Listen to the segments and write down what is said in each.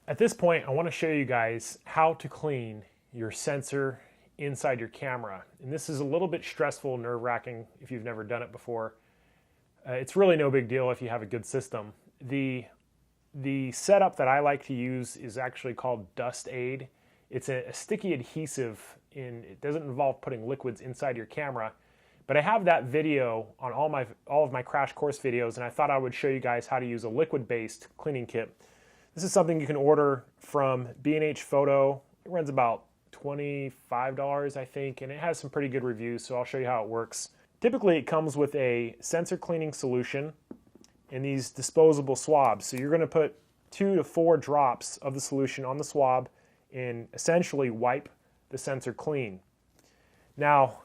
At this point, I want to show you guys how to clean your sensor inside your camera. And this is a little bit stressful, nerve-wracking if you've never done it before. It's really no big deal if you have a good system. The setup that I like to use is actually called Dust Aid. It's a sticky adhesive, and it doesn't involve putting liquids inside your camera. But I have that video on all of my crash course videos, and I thought I would show you guys how to use a liquid-based cleaning kit. This is something you can order from B&H Photo. It runs about $25, I think, and it has some pretty good reviews, so I'll show you how it works. Typically, it comes with a sensor cleaning solution and these disposable swabs. So you're going to put 2 to 4 drops of the solution on the swab and essentially wipe the sensor clean. Now,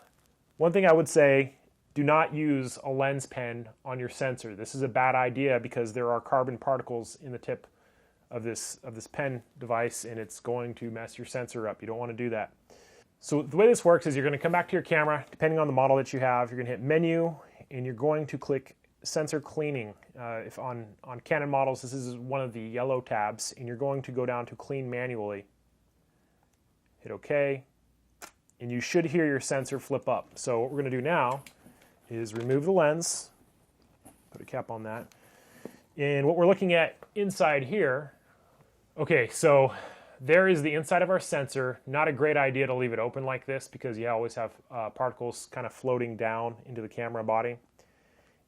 one thing I would say, do not use a lens pen on your sensor. This is a bad idea because there are carbon particles in the tip of this pen device, and it's going to mess your sensor up. You don't want to do that. So the way this works is you're going to come back to your camera, depending on the model that you have. You're going to hit Menu, and you're going to click Sensor Cleaning. If on Canon models, this is one of the yellow tabs, and you're going to go down to Clean Manually. Hit OK, and you should hear your sensor flip up. So what we're going to do now is remove the lens, put a cap on that, and what we're looking at inside here. Okay, so there is the inside of our sensor. Not a great idea to leave it open like this because you always have particles kind of floating down into the camera body.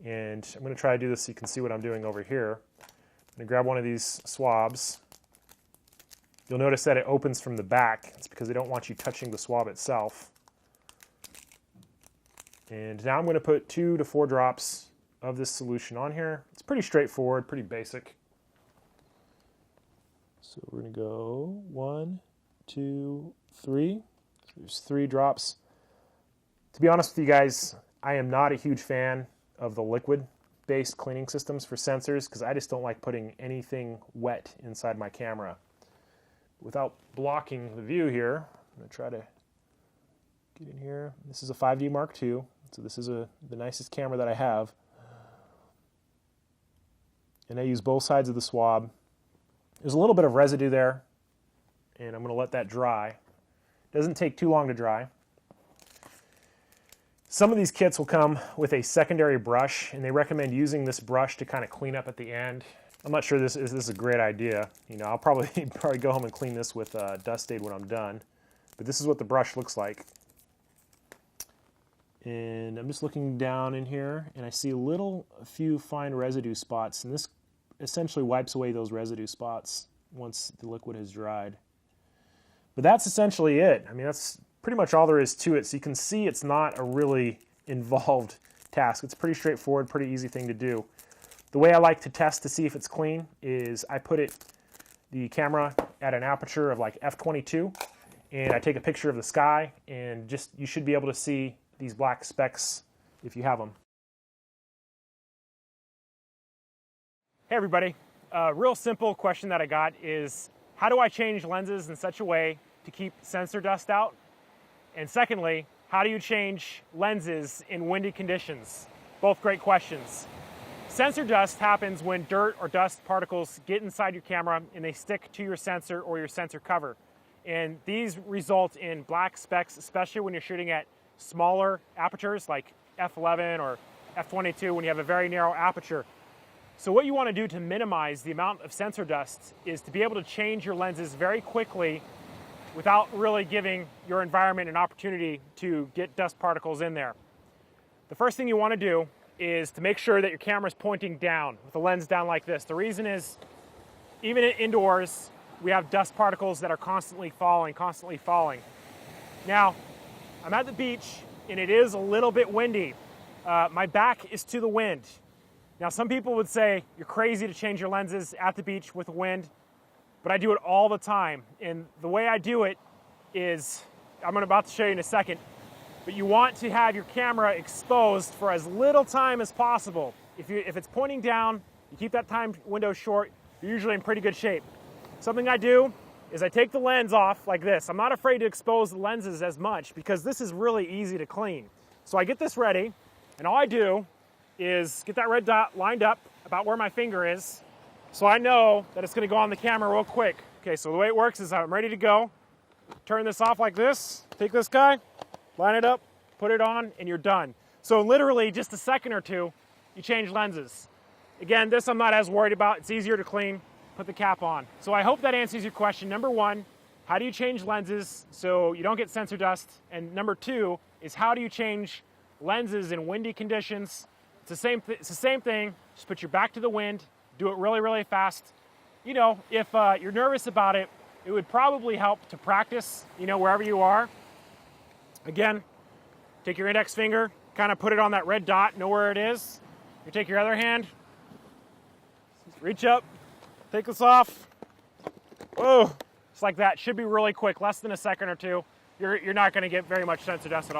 And I'm going to try to do this so you can see what I'm doing over here. I'm going to grab one of these swabs. You'll notice that it opens from the back. It's because they don't want you touching the swab itself. And now I'm going to put 2 to 4 drops of this solution on here. It's pretty straightforward, pretty basic. So we're going to go 1, 2, 3. So there's 3 drops. To be honest with you guys, I am not a huge fan of the liquid-based cleaning systems for sensors because I just don't like putting anything wet inside my camera. Without blocking the view here, I'm going to try to get in here. This is a 5D Mark II, so this is the nicest camera that I have. And I use both sides of the swab. There's a little bit of residue there, and I'm going to let that dry. It doesn't take too long to dry. Some of these kits will come with a secondary brush, and they recommend using this brush to kind of clean up at the end. I'm not sure this is a great idea. You know, I'll probably go home and clean this with Dust Aid when I'm done. But this is what the brush looks like. And I'm just looking down in here, and I see a few fine residue spots, and this essentially wipes away those residue spots once the liquid has dried. But that's essentially it. I mean, that's pretty much all there is to it. So you can see it's not a really involved task. It's pretty straightforward, pretty easy thing to do. The way I like to test to see if it's clean is I put the camera at an aperture of like f/22, and I take a picture of the sky, and you should be able to see these black specks if you have them. Hey everybody, a real simple question that I got is, how do I change lenses in such a way to keep sensor dust out? And secondly, how do you change lenses in windy conditions? Both great questions. Sensor dust happens when dirt or dust particles get inside your camera and they stick to your sensor or your sensor cover. And these result in black specks, especially when you're shooting at smaller apertures like f/11 or f/22 when you have a very narrow aperture. So what you want to do to minimize the amount of sensor dust is to be able to change your lenses very quickly without really giving your environment an opportunity to get dust particles in there. The first thing you want to do is to make sure that your camera is pointing down with the lens down like this. The reason is, even indoors, we have dust particles that are constantly falling. Now, I'm at the beach and it is a little bit windy. My back is to the wind. Now, some people would say you're crazy to change your lenses at the beach with the wind, but I do it all the time. And the way I do it is, I'm about to show you in a second, but you want to have your camera exposed for as little time as possible. If it's pointing down, you keep that time window short, you're usually in pretty good shape. Something I do is I take the lens off like this. I'm not afraid to expose the lenses as much because this is really easy to clean. So I get this ready, and all I do is get that red dot lined up about where my finger is, so I know that it's going to go on the camera real quick. Okay, so the way it works is I'm ready to go. Turn this off like this, take this guy, line it up, put it on, and you're done. So literally just a second or two, you change lenses. Again, this I'm not as worried about. It's easier to clean. Put the cap on. So I hope that answers your question. Number one, how do you change lenses so you don't get sensor dust? And number two is how do you change lenses in windy conditions? It's the same thing. Just put your back to the wind, do it really, really fast. You know, if you're nervous about it, it would probably help to practice, you know, wherever you are. Again, take your index finger, kind of put it on that red dot, know where it is. You take your other hand, reach up, take this off. Whoa, just like that. Should be really quick, less than a second or two. You're not going to get very much sensor dust at all.